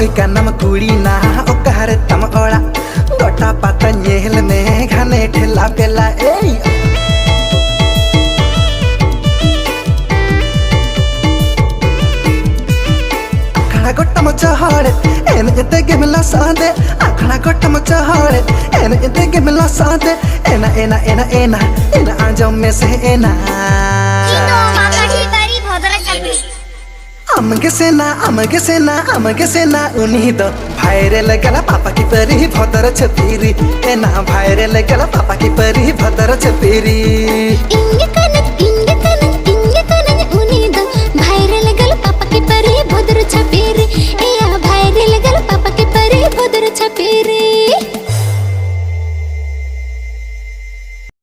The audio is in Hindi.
सोई का नम कुड़ी ना ओकर तम ओड़ा गोटा पाता नेहल में घने ठेला पेला ए आखड़ा गोटा मचहड़े एन एते गेमला सादे आखड़ा गोटा मचहड़े एन एते गेमला सादे एना एना एना एना एना आंजम में से एना अमगे सेना उन्हीं तो भाइरल गला पापा की परी भदर छपीरी एना भाइरल गला पापा की परी भदर छपीरी।